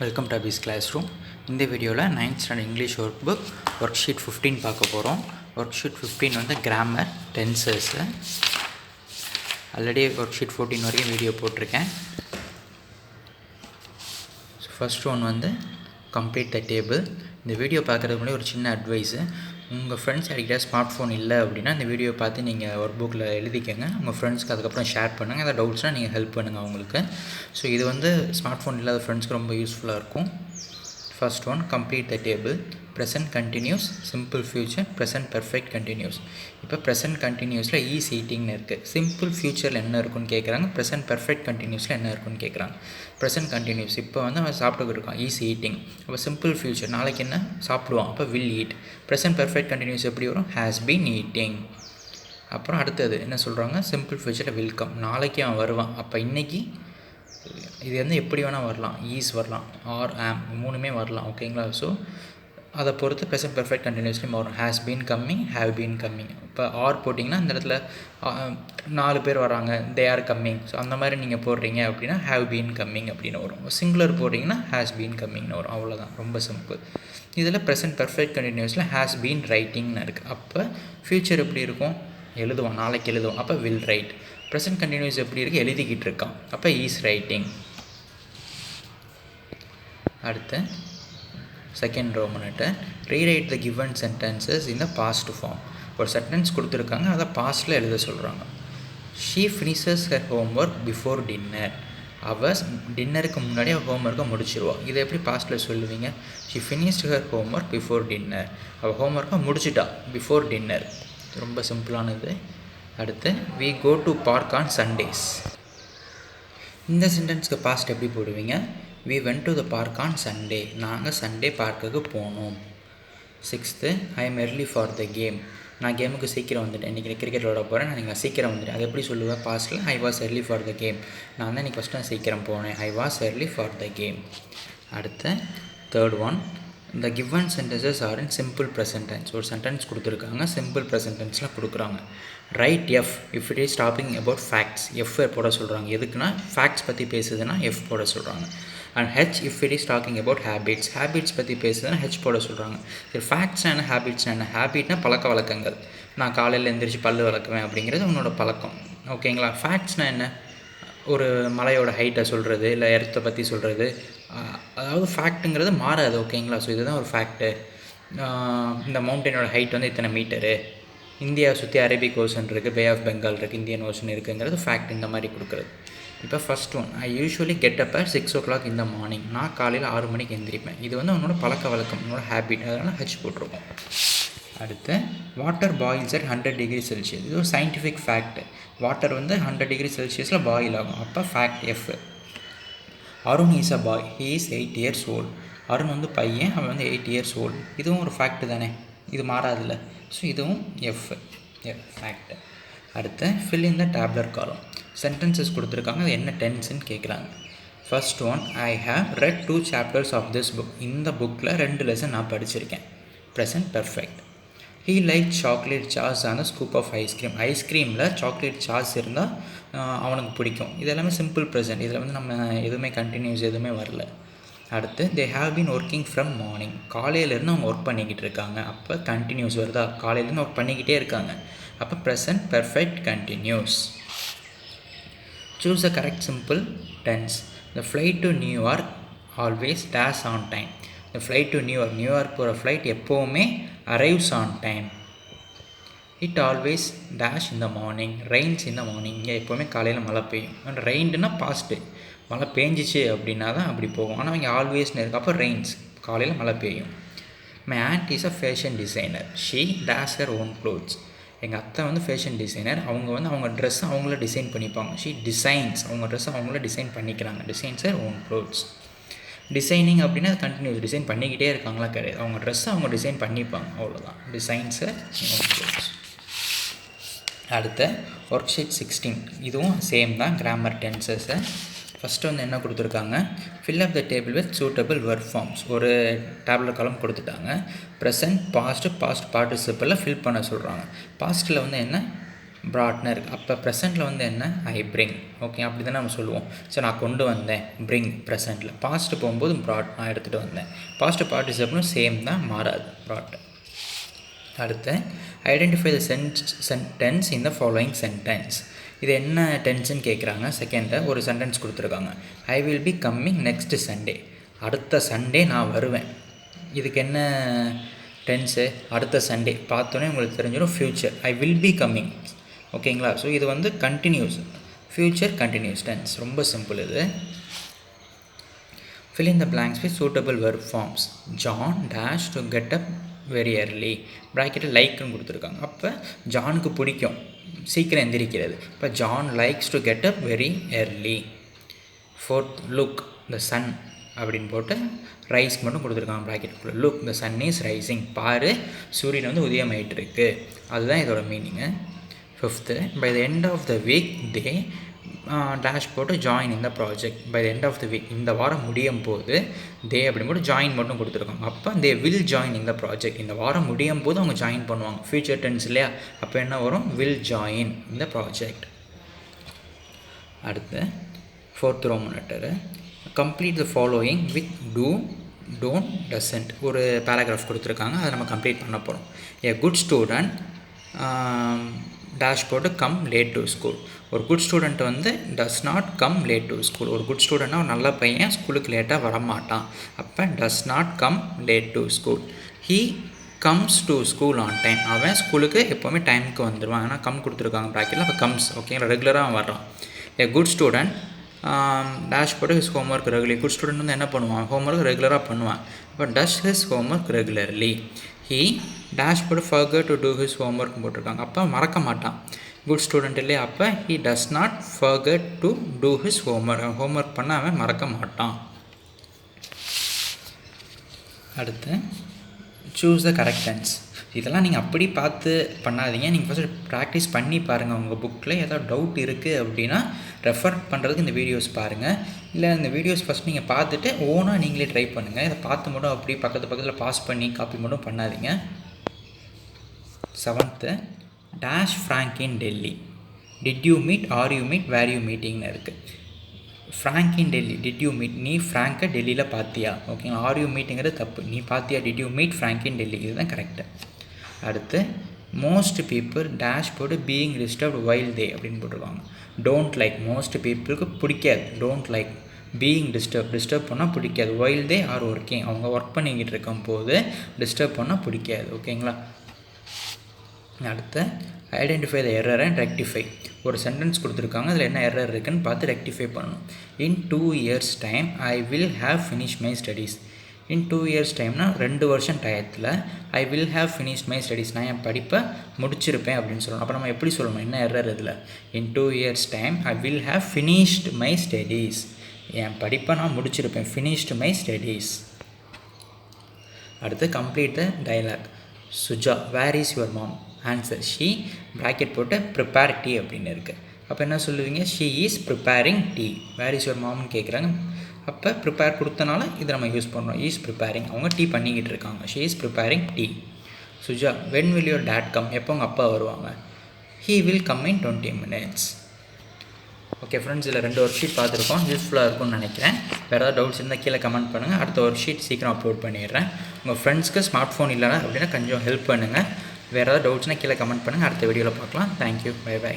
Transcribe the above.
Welcome to Abi's classroom. இந்த வீடியோவில் 9th standard English workbook worksheet 15 பார்க்க போகிறோம். ஒர்க் ஷீட் 15 வந்து grammar tenses. Already worksheet 14 வரைக்கும் வீடியோ போட்டிருக்கேன். ஸோ ஃபஸ்ட் ஒன் வந்து கம்ப்ளீட் த டேபிள். இந்த வீடியோ பார்க்குறதுக்கு முன்னாடி ஒரு சின்ன அட்வைஸு, உங்கள் ஃப்ரெண்ட்ஸ் யார்கிட்ட ஸ்மார்ட் ஃபோன் இல்லை அப்படின்னா இந்த வீடியோ பார்த்து நீங்கள் ஒர்க் புக்கில் எழுதிக்கங்க. உங்கள் ஃப்ரெண்ட்ஸ்க்கு அதுக்கப்புறம் ஷேர் பண்ணுங்கள். ஏதாவது டவுட்ஸ்னால் நீங்கள் ஹெல்ப் பண்ணுங்கள் அவங்களுக்கு. ஸோ இது வந்து ஸ்மார்ட் ஃபோன் இல்லாத ஃப்ரெண்ட்ஸ்க்கு ரொம்ப யூஸ்ஃபுல்லாக இருக்கும். First one, complete the table. Present continuous, simple future, present perfect continuous. இப்போ ப்ரெசன்ட் கண்டினியூஸில் ஈஸ் ஈட்டிங்னு இருக்குது. சிம்பிள் ஃபியூச்சரில் என்ன இருக்குன்னு கேட்குறாங்க. ப்ரெசன்ட் பெர்ஃபெக்ட் கண்டினியூஸில் என்ன இருக்குன்னு கேட்குறாங்க. ப்ரெசன்ட் கண்டினியூஸ் இப்போ வந்து அவன் சாப்பிட்டுக்கிட்டு இருக்கான், ஈஸ் ஈட்டிங். அப்போ சிம்பிள் ஃபியூச்சர் நாளைக்கு என்ன சாப்பிடுவான், அப்போ will eat. Present perfect continuous எப்படி வரும், ஹேஸ் பீன் ஈட்டிங். அப்புறம் அடுத்தது என்ன சொல்கிறாங்க, சிம்பிள் ஃபியூச்சரில் வில் கம், நாளைக்கு அவன் வருவான். அப்போ இன்றைக்கி இது வந்து எப்படி வேணால் வரலாம், ஈஸ் வரலாம், ஆர் ஆம் மூணுமே வரலாம். ஓகேங்களா? ஸோ அதை பொறுத்து ப்ரெசன்ட் பெர்ஃபெக்ட் கண்டினியூஸ்லேயும் வரும். Has been coming, have been coming. இப்போ ஆர் போட்டிங்கன்னா இந்த இடத்துல 4 பேர் வராங்க, தே ஆர் கம்மிங். ஸோ அந்த மாதிரி நீங்கள் போடுறீங்க அப்படின்னா ஹேவ் பீன் கம்மிங் அப்படின்னு வரும். சிங்குலர் போடுறீங்கன்னா ஹேஸ் பீன் கம்மிங்னு வரும். அவ்வளோதான், ரொம்ப சிம்பிள். இதில் ப்ரெசன்ட் பெர்ஃபெக்ட் கண்டினியூஸில் ஹேஸ் பீன் ரைட்டிங்னு இருக்குது. அப்போ ஃப்யூச்சர் எப்படி இருக்கும், எழுதுவான், நாளைக்கு எழுதுவான், அப்போ வில் ரைட். ப்ரெசன்ட் கண்டினியூஸ் எப்படி இருக்குது, எழுதிக்கிட்டு இருக்கான், அப்போ ஈஸ் ரைட்டிங். அடுத்து செகண்ட் ரோமனட்டு, rewrite the given sentences in the past form. ஒரு சென்டென்ஸ் கொடுத்துருக்காங்க, அதை பாஸ்ட்டில் எழுத சொல்கிறாங்க. She finishes her homework before dinner. அவள் டின்னருக்கு முன்னாடி அவள் ஹோம்ஒர்க்கை முடிச்சிடுவாள். இதை எப்படி பாஸ்ட்டில் சொல்லுவீங்க, she finished her homework before dinner. அவள் ஹோம்ஒர்க்கை முடிச்சிட்டா பிஃபோர் டின்னர். ரொம்ப சிம்பிளானது. அடுத்து we go to park on Sundays. இந்த சென்டென்ஸ்க்கு பாஸ்ட் எப்படி போடுவீங்க, we went to the park on Sunday. நாங்கள் சண்டே பார்க்குக்கு போனோம். 6th, I am early for the game. நான் கேமுக்கு சீக்கிரம் வந்துட்டேன், இன்றைக்கி கிரிக்கெட் விளாட போகிறேன், நான் நீங்கள் சீக்கிரம் வந்துட்டேன். அது எப்படி சொல்லுவேன் பாஸ்ட்டில், I was early for the game. நான் தான் இன்றைக்கி ஃபஸ்ட்டு சீக்கிரம் போனேன், I was early for the game. அடுத்து தேர்ட் ஒன், இந்த given sentences are in simple present tense. ஒரு சென்டென்ஸ் கொடுத்துருக்காங்க, சிம்பிள் ப்ரெசன்ட் டென்ஸில் கொடுக்குறாங்க. Write F if it is talking about facts. F போட சொல்கிறாங்க. எதுக்குன்னா ஃபேக்ட்ஸ் பற்றி பேசுதுன்னா எஃப் போட சொல்கிறாங்க. And H if it is talking about habits. Habits பற்றி பேசுதுன்னா ஹெச் போட சொல்கிறாங்க. சரி, ஃபேக்ட்ஸ்னா என்ன, ஹேபிட்ஸ்னா என்ன. ஹேபிட்னா பழக்க வழக்கங்கள். நான் காலையில் எழுந்திரிச்சு பல்லு வளர்க்குவேன் அப்படிங்கிறது உன்னோட பழக்கம். ஓகேங்களா? ஃபேக்ட்ஸ்னால் என்ன, ஒரு மலையோட ஹைட்டை சொல்கிறது, இல்லை எர்த்தை பற்றி சொல்கிறது. அதாவது ஃபேக்ட்டுங்கிறது மாறாது. ஓகேங்களா? ஸோ இதுதான் ஒரு ஃபேக்ட்டு. இந்த மவுண்டனோட ஹைட் வந்து இத்தனை மீட்டரு, இந்தியா சுற்றி அரேபிக் ஓஷன் இருக்குது, பே ஆஃப் பெங்கால் இருக்குது, இந்தியன் ஓஷன் இருக்குங்கிறது ஃபேக்ட். இந்த மாதிரி கொடுக்குறது. இப்போ first one, I usually get up at 6 o'clock இந்த மார்னிங். நான் காலையில் 6 மணிக்கு எந்திரிப்பேன். இது வந்து உன்னோட பழக்க வழக்கம், உன்னோட ஹேபிட், அதனால் ஹெச் போட்டிருக்கோம். அடுத்து water boils at 100 degree Celsius. இது ஒரு சயின்டிஃபிக் ஃபேக்ட். வாட்டர் வந்து 100 degree Celsiusல பாயில் ஆகும், அப்போ fact F. Arun is a bye, he is 8 years old. Arun வந்து பையன், அவன் வந்து 8 years old. இதுவும் ஒரு ஃபேக்ட் தானே, இது மாறாதில்ல. ஸோ இதுவும் எஃப் ஃபேக்ட். அடுத்து fill in the tabular column. Sentences கொடுத்துருக்காங்க, அது என்ன டென்ஸ்ன்னு கேட்குறாங்க. First one, I have read 2 chapters of this book. இந்த புக்கில் 2 லெசன் நான் படிச்சிருக்கேன். Present perfect. He like chocolate sauce on a scoop of ice cream. ஐஸ்கிரீமில் சாக்லேட் சாஸ் இருந்தால் அவனுக்கு பிடிக்கும். இது எல்லாமே சிம்பிள் ப்ரெசன்ட். இதில் வந்து நம்ம எதுவுமே கண்டினியூஸ் எதுவுமே வரல. அடுத்து they have been working from morning. காலையிலேருந்து அவங்க ஒர்க் பண்ணிக்கிட்டு இருக்காங்க, அப்போ கண்டினியூஸ் வருதா, காலையிலேருந்து ஒர்க் பண்ணிக்கிட்டே இருக்காங்க, அப்போ present perfect continuous. Choose a correct simple tense. The flight to New York always dash on time. The flight to New York போகிற ஃப்ளைட் எப்போவுமே arrives on time. It always dash in the morning, Reigns in the morning. இங்கே எப்போவுமே காலையில் மழை பெய்யும். And ரெயின்டுனா passed, மழை பெஞ்சிச்சு அப்படின்னா தான் அப்படி போகும். ஆனால் இங்கே ஆல்வேஸ்னு இருக்குது, அப்போ ரெயின்ஸ், காலையில் மழை பெய்யும். My and is a fashion designer, she dash her own clothes. எங்கள் அத்தை வந்து ஃபேஷன் டிசைனர், அவங்க வந்து அவங்க ட்ரெஸ்ஸை அவங்கள டிசைன் பண்ணிப்பாங்க. ஷீ டிசைன்ஸ், அவங்க ட்ரெஸ்ஸை அவங்கள டிசைன் பண்ணிக்கிறாங்க. Designs her own clothes. Designing அப்படின்னா அது கண்டினியூஸ், டிசைன் பண்ணிக்கிட்டே இருக்காங்களா கிடையாது, அவங்க ட்ரெஸ்ஸை அவங்க டிசைன் பண்ணிப்பாங்க, அவ்வளோதான். Designs her own clothes. அடுத்த ஒர்க் ஷீட் 16, இதுவும் சேம் தான், கிராமர் டென்சஸை. ஃபஸ்ட்டு வந்து என்ன கொடுத்துருக்காங்க, fill up the table with suitable verb forms. ஒரு டேபிள் காலம் கொடுத்துட்டாங்க. ப்ரெசன்ட், பாஸ்ட் பார்ட்டிசிபிளில் ஃபில் பண்ண சொல்கிறாங்க. பாஸ்ட்டில் வந்து என்ன, ப்ராட்னு இருக்குது. அப்போ ப்ரெசென்ட்டில் வந்து என்ன, ஐ பிரிங். ஓகே, அப்படி தானே நம்ம சொல்லுவோம். ஸோ நான் கொண்டு வந்தேன், பிரிங் ப்ரெசென்ட்டில். பாஸ்ட்டு போகும்போது ப்ராட், நான் எடுத்துகிட்டு வந்தேன். பாஸ்ட்டு பார்ட்டிசிபிளும் சேம் தான், மாறாது, ப்ராட். அடுத்து identify the sentence in the following sentence. இது என்ன டென்ஸ்ன்னு கேட்குறாங்க. செகண்டில் ஒரு சென்டென்ஸ் கொடுத்துருக்காங்க. I will be coming next Sunday. அடுத்த சண்டே நான் வருவேன். இதுக்கு என்ன டென்ஸு, அடுத்த சண்டே. பார்த்தோன்னே உங்களுக்கு தெரிஞ்சிடும் future. I will be coming. ஓகேங்களா. ஸோ இது வந்து கண்டினியூஸ், ஃப்யூச்சர் கண்டினியூஸ் டென்ஸ். ரொம்ப சிம்பிள் இது. fill in the blanks with suitable verb forms. John dash to get up very early. ப்ராக்கெட்டில் லைக்குன்னு கொடுத்துருக்காங்க. அப்போ ஜானுக்கு பிடிக்கும் சீக்கிரம் எந்திரிக்கிறது. இப்போ John likes to get up very early. Fourth, look the sun அப்படின்னு போட்டு ரைஸ்க்கு மட்டும் கொடுத்துருக்காங்க ப்ராக்கெட்டுக்குள்ளே. Look the sun is rising. பாரு, சூரியன் வந்து உதயமாயிட்டு இருக்குது. அதுதான் இதோட meaning. Fifth, by the end of the week they dash போட்டு ஜாயின் இந்த project. By the end of the week, இந்த வாரம் முடியும் போது தே அப்படின்னு போட்டு ஜாயின் மட்டும் கொடுத்துருக்காங்க. அப்போ தே வில் ஜாயின் இந்த ப்ராஜெக்ட். இந்த வாரம் முடியும் போது அவங்க ஜாயின் பண்ணுவாங்க. ஃபியூச்சர் டென்ஸ் இல்லையா, அப்போ என்ன வரும், வில் ஜாயின் இந்த ப்ராஜெக்ட். அடுத்து fourth Roman letter. Complete the following with do, don't, doesn't. ஒரு பேராகிராஃப் கொடுத்துருக்காங்க, அதை நம்ம கம்ப்ளீட் பண்ண போகிறோம். ஏ குட் ஸ்டூடெண்ட் டேஷ் போட்டு கம் லேட் டு ஸ்கூல். ஒரு குட் ஸ்டூடெண்ட் வந்து does not come late to school. ஒரு குட் ஸ்டூடெண்ட்னா ஒரு நல்ல பையன் ஸ்கூலுக்கு லேட்டாக வரமாட்டான். அப்போ does not come late to school. He comes to school on time. அவன் ஸ்கூலுக்கு எப்போவுமே டைமுக்கு வந்துடுவான். ஆனால் கம் கொடுத்துருக்காங்க ப்ராக்கெட்டில். அப்போ கம்ஸ். ஓகேங்களா, ரெகுலராக அவன் வர்றான். ஏ குட் ஸ்டூடெண்ட் டேஷ் போட்டு his homework regular. Good student வந்து என்ன பண்ணுவான், ஹோம்ஒர்க் ரெகுலராக பண்ணுவான். அப்போ does his homework regularly. He dash போட்டு forget to do his homework போட்டிருக்காங்க. அப்போ மறக்க மாட்டான், குட் ஸ்டூடெண்ட் இல்லையா. அப்போ he does not forget to do his homework. Homework பண்ண அவன் மறக்க மாட்டான். அடுத்து சூஸ் த கரெக்ட் டென்ஸ். இதெல்லாம் நீங்கள் அப்படி பார்த்து பண்ணாதீங்க. நீங்கள் ஃபஸ்ட்டு ப்ராக்டிஸ் பண்ணி பாருங்கள். உங்கள் புக்கில் ஏதாவது டவுட் இருக்குது அப்படின்னா ரெஃபர் பண்ணுறதுக்கு இந்த வீடியோஸ் பாருங்கள். இல்லை இந்த வீடியோஸ் ஃபஸ்ட் நீங்கள் பார்த்துட்டு ஓனாக நீங்களே ட்ரை பண்ணுங்கள். இதை பார்த்து மட்டும் அப்படி பக்கத்தில் பாஸ் பண்ணி காப்பி மட்டும் பண்ணாதீங்க. Seventh, dash Frank in Delhi. Did you meet, are you meet, where you மீட்டிங்னு இருக்குது. Frank in Delhi, did you meet, நீ ஃப்ராங்கை டெல்லியில் பார்த்தியா. ஓகேங்களா, ஆர் யூ மீட்டுங்கிறது தப்பு, நீ பார்த்தியா. Did you meet Frank in Delhi, இதுதான் கரெக்டு. அடுத்து மோஸ்ட் பீப்புள் டேஷ் போட்டு பீயிங் டிஸ்டர்ப்ட் வைல் தே அப்படின்னு போட்டிருக்காங்க. டோன்ட் லைக், மோஸ்ட் பீப்புளுக்கு பிடிக்காது. டோன்ட் லைக் பீயிங் டிஸ்டர்ப் பண்ணால் பிடிக்காது. வைல் தே ஆர் ஒர்க்கிங், அவங்க ஒர்க் பண்ணிக்கிட்டு இருக்கும் போது டிஸ்டர்ப் பண்ணால் பிடிக்காது. ஓகேங்களா. அடுத்து identify the error and rectify. ஒரு சென்டென்ஸ் கொடுத்துருக்காங்க, அதில் என்ன எரர் இருக்குன்னு பார்த்து ரெக்டிஃபை பண்ணணும். இன் 2 years time I will have finish my studies. In 2 years டைம்னா 2 வருஷம் டயத்தில் ஐ will have finish my studies, நான் என் படிப்பை முடிச்சிருப்பேன் அப்படின்னு சொல்லணும். அப்போ நம்ம எப்படி சொல்லணும், என்ன எரர் இதில். In 2 years time I will have finished my studies, என் படிப்பை நான் முடிச்சிருப்பேன். Finished my studies. அடுத்து complete the dialogue. Suja, where is your mom. Answer she, bracket போட்டு ப்ரிப்பேர் டீ அப்படின்னு இருக்குது. அப்போ என்ன சொல்லுவீங்க, she is preparing tea. Where is your மாம்னு கேட்குறாங்க. அப்போ ப்ரிப்பேர் கொடுத்தனால இதை நம்ம யூஸ் பண்ணுறோம். ஈஸ் ப்ரிப்பேரிங், அவங்க டீ பண்ணிக்கிட்டு இருக்காங்க. She is preparing tea. Suja, when will your dad come, எப்போ உங்கள் அப்பா வருவாங்க. He will come in 20 minutes. Okay friends, இதில் 2 ஒர்க் ஷீட் பார்த்துருக்கோம். யூஸ்ஃபுல்லாக இருக்கும்னு நினைக்கிறேன். வேறு ஏதாவது டவுட்ஸ் இருந்தால் கீழே கமெண்ட் பண்ணுங்கள். அடுத்த ஒர்க் ஷீட் சீக்கிரம் அப்லோட் பண்ணிடுறேன். உங்கள் ஃப்ரெண்ட்ஸ்க்கு ஸ்மார்ட் ஃபோன் இல்லைனா அப்படின்னா கொஞ்சம் ஹெல்ப் பண்ணுங்கள். வேறு ஏதாவது டவுட்ஸ்னால் கீழே கமெண்ட் பண்ணுங்கள். அடுத்த வீடியோவில் பார்க்கலாம். Thank you, bye by.